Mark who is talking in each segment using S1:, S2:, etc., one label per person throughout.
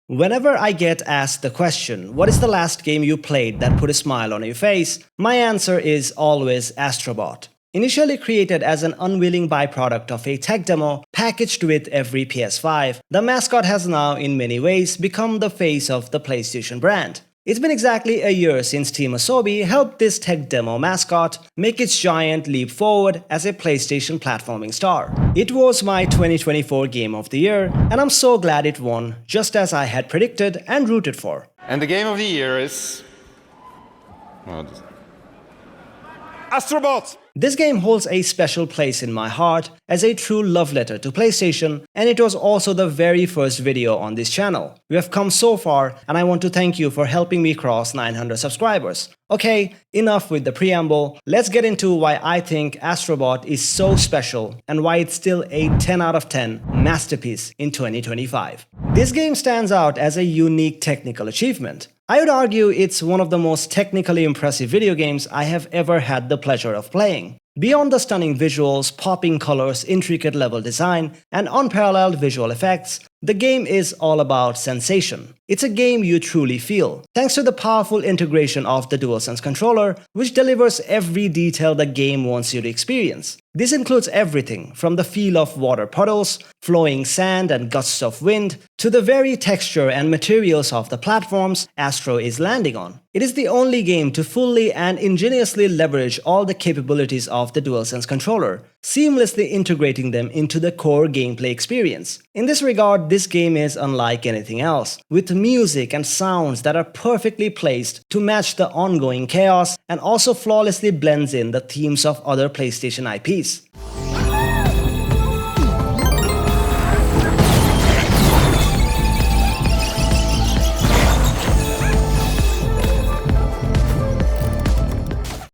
S1: Whenever I get asked the question, what is the last game you played that put a smile on your face, my answer is always Astro Bot. Initially created as an unwilling byproduct of a tech demo packaged with every PS5, the mascot has now in many ways become the face of the PlayStation brand. It's been exactly a year since Team Asobi helped this tech demo mascot make its giant leap forward as a PlayStation platforming star. It was my 2024 Game of the Year, and I'm so glad it won, just as I had predicted and rooted for.
S2: And the Game of the Year is... Astro Bot!
S1: This game holds a special place in my heart as a true love letter to PlayStation, and it was also the very first video on this channel. We have come so far, and I want to thank you for helping me cross 900 subscribers. Okay, enough with the preamble, let's get into why I think Astro Bot is so special and why it's still a 10 out of 10 masterpiece in 2025. This game stands out as a unique technical achievement. I would argue it's one of the most technically impressive video games I have ever had the pleasure of playing. Beyond the stunning visuals, popping colors, intricate level design, and unparalleled visual effects, the game is all about sensation. It's a game you truly feel, thanks to the powerful integration of the DualSense controller, which delivers every detail the game wants you to experience. This includes everything from the feel of water puddles, flowing sand and gusts of wind, to the very texture and materials of the platforms Astro is landing on. It is the only game to fully and ingeniously leverage all the capabilities of the DualSense controller, seamlessly integrating them into the core gameplay experience. In this regard, this game is unlike anything else, with music and sounds that are perfectly placed to match the ongoing chaos and also flawlessly blends in the themes of other PlayStation IPs.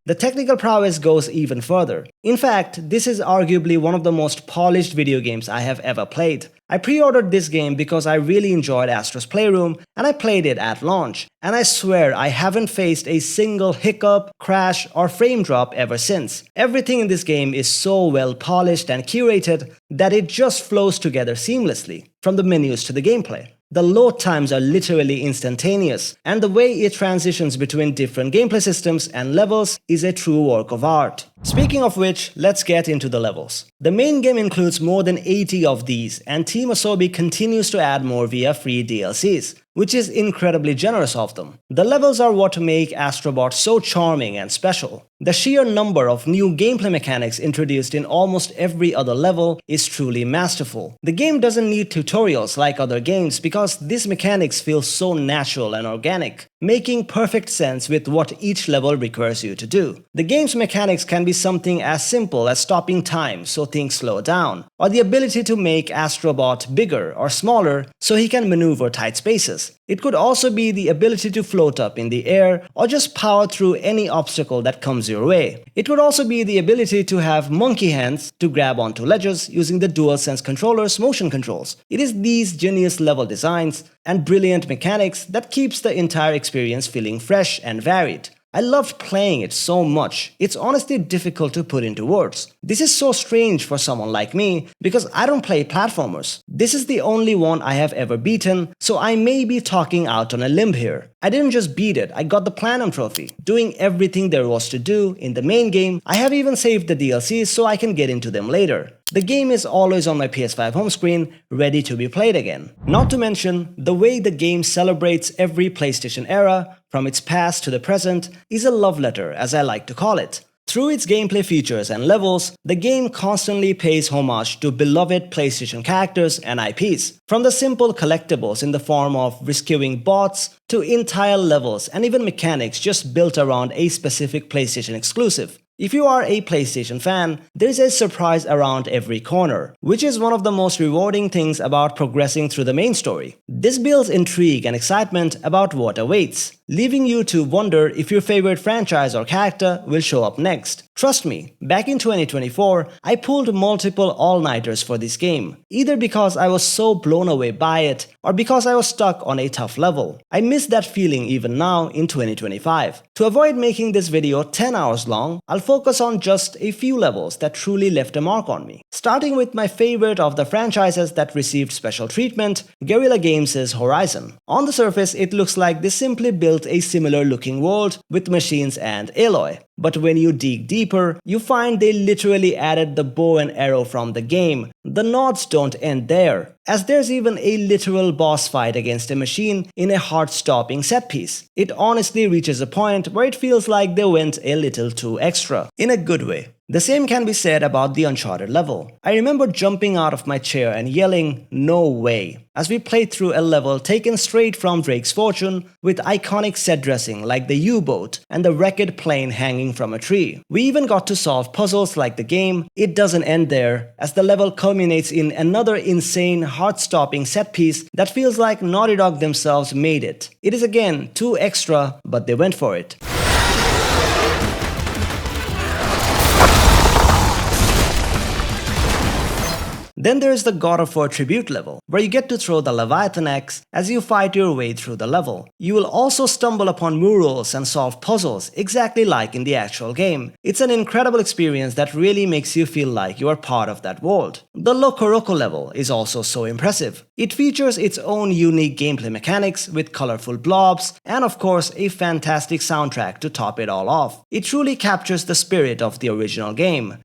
S1: The technical prowess goes even further. In fact, this is arguably one of the most polished video games I have ever played. I pre-ordered this game because I really enjoyed Astro's Playroom, and I played it at launch. And I swear I haven't faced a single hiccup, crash, or frame drop ever since. Everything in this game is so well polished and curated that it just flows together seamlessly, from the menus to the gameplay. The load times are literally instantaneous, and the way it transitions between different gameplay systems and levels is a true work of art. Speaking of which, let's get into the levels. The main game includes more than 80 of these, and Team Asobi continues to add more via free DLCs, which is incredibly generous of them. The levels are what make Astro Bot so charming and special. The sheer number of new gameplay mechanics introduced in almost every other level is truly masterful. The game doesn't need tutorials like other games because these mechanics feel so natural and organic, making perfect sense with what each level requires you to do. The game's mechanics can be something as simple as stopping time so things slow down, or the ability to make Astro Bot bigger or smaller so he can maneuver tight spaces. It could also be the ability to float up in the air or just power through any obstacle that comes your way. It could also be the ability to have monkey hands to grab onto ledges using the DualSense controller's motion controls. It is these genius level designs and brilliant mechanics that keeps the entire experience feeling fresh and varied. I loved playing it so much, it's honestly difficult to put into words. This is so strange for someone like me because I don't play platformers. This is the only one I have ever beaten, so I may be talking out on a limb here. I didn't just beat it, I got the Platinum Trophy, doing everything there was to do in the main game. I have even saved the DLCs so I can get into them later. The game is always on my PS5 home screen, ready to be played again. Not to mention, the way the game celebrates every PlayStation era, from its past to the present, is a love letter, as I like to call it. Through its gameplay features and levels, the game constantly pays homage to beloved PlayStation characters and IPs. From the simple collectibles in the form of rescuing bots, to entire levels and even mechanics just built around a specific PlayStation exclusive. If you are a PlayStation fan, there's a surprise around every corner, which is one of the most rewarding things about progressing through the main story. This builds intrigue and excitement about what awaits, leaving you to wonder if your favorite franchise or character will show up next. Trust me, back in 2024, I pulled multiple all-nighters for this game, either because I was so blown away by it or because I was stuck on a tough level. I miss that feeling even now in 2025. To avoid making this video 10 hours long, I'll focus on just a few levels that truly left a mark on me. Starting with my favorite of the franchises that received special treatment, Guerrilla Games' Horizon. On the surface, it looks like they simply built a similar looking world with machines and Aloy. But when you dig deeper, you find they literally added the bow and arrow from the game. The nods don't end there, as there's even a literal boss fight against a machine in a heart-stopping set piece. It honestly reaches a point where it feels like they went a little too extra, in a good way. The same can be said about the Uncharted level. I remember jumping out of my chair and yelling, "No way," as we played through a level taken straight from Drake's Fortune with iconic set dressing like the U-boat and the wrecked plane hanging from a tree. We even got to solve puzzles like the game. It doesn't end there, as the level culminates in another insane, heart-stopping set piece that feels like Naughty Dog themselves made it. It is again too extra, but they went for it. Then there's the God of War tribute level, where you get to throw the Leviathan axe as you fight your way through the level. You will also stumble upon murals and solve puzzles exactly like in the actual game. It's an incredible experience that really makes you feel like you are part of that world. The Loco Roco level is also so impressive. It features its own unique gameplay mechanics with colorful blobs and of course a fantastic soundtrack to top it all off. It truly captures the spirit of the original game.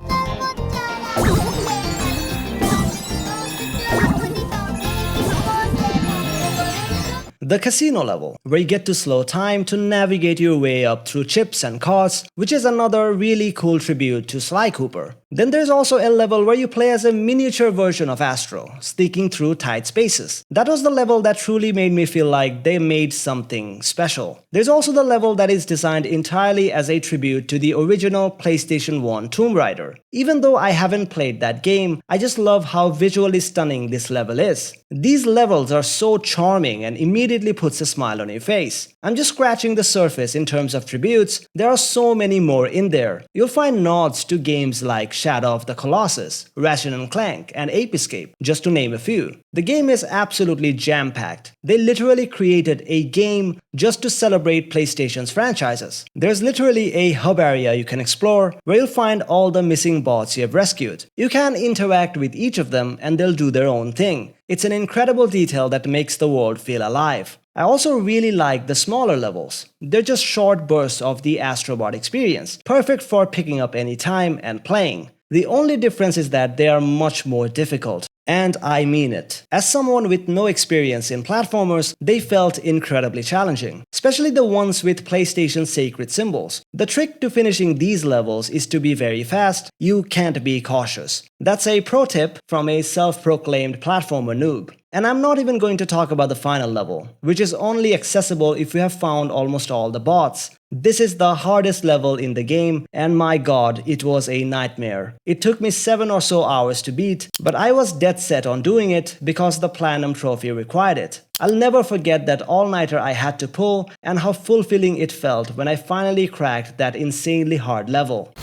S1: The casino level, where you get to slow time to navigate your way up through chips and cards, which is another really cool tribute to Sly Cooper. Then there's also a level where you play as a miniature version of Astro, sneaking through tight spaces. That was the level that truly made me feel like they made something special. There's also the level that is designed entirely as a tribute to the original PlayStation 1 Tomb Raider. Even though I haven't played that game, I just love how visually stunning this level is. These levels are so charming and immediately puts a smile on your face. I'm just scratching the surface in terms of tributes. There are so many more in there. You'll find nods to games like Shadow of the Colossus, Ratchet & Clank, and Ape Escape, just to name a few. The game is absolutely jam-packed. They literally created a game just to celebrate PlayStation's franchises. There's literally a hub area you can explore where you'll find all the missing bots you have rescued. You can interact with each of them and they'll do their own thing. It's an incredible detail that makes the world feel alive. I also really like the smaller levels. They're just short bursts of the Astro Bot experience, perfect for picking up any time and playing. The only difference is that they are much more difficult. And I mean it. As someone with no experience in platformers, they felt incredibly challenging, especially the ones with PlayStation's sacred symbols. The trick to finishing these levels is to be very fast. You can't be cautious. That's a pro tip from a self-proclaimed platformer noob. And I'm not even going to talk about the final level, which is only accessible if you have found almost all the bots. This is the hardest level in the game, and my god, it was a nightmare. It took me 7 or so hours to beat, but I was dead set on doing it because the Platinum Trophy required it. I'll never forget that all-nighter I had to pull and how fulfilling it felt when I finally cracked that insanely hard level.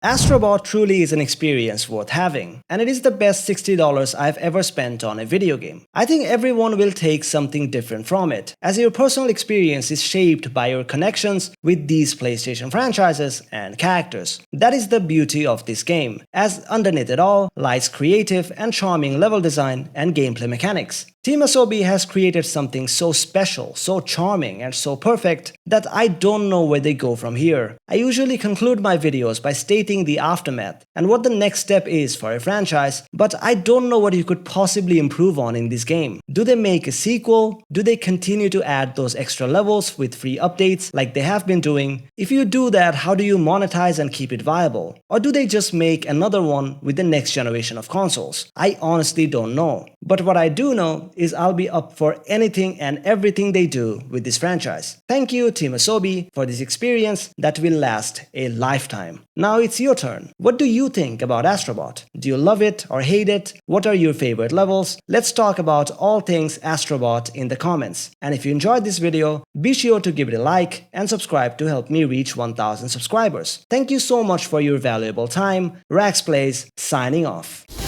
S1: Astro Bot truly is an experience worth having, and it is the best $60 I've ever spent on a video game. I think everyone will take something different from it, as your personal experience is shaped by your connections with these PlayStation franchises and characters. That is the beauty of this game, as underneath it all lies creative and charming level design and gameplay mechanics. Team Asobi has created something so special, so charming, and so perfect that I don't know where they go from here. I usually conclude my videos by stating the aftermath and what the next step is for a franchise, but I don't know what you could possibly improve on in this game. Do they make a sequel? Do they continue to add those extra levels with free updates like they have been doing? If you do that, how do you monetize and keep it viable? Or do they just make another one with the next generation of consoles? I honestly don't know. But what I do know is I'll be up for anything and everything they do with this franchise. Thank you, Team Asobi, for this experience that will last a lifetime. Now it's your turn. What do you think about Astro Bot? Do you love it or hate it? What are your favorite levels? Let's talk about all things Astro Bot in the comments. And if you enjoyed this video, be sure to give it a like and subscribe to help me reach 1000 subscribers. Thank you so much for your valuable time. Rakzplayz signing off.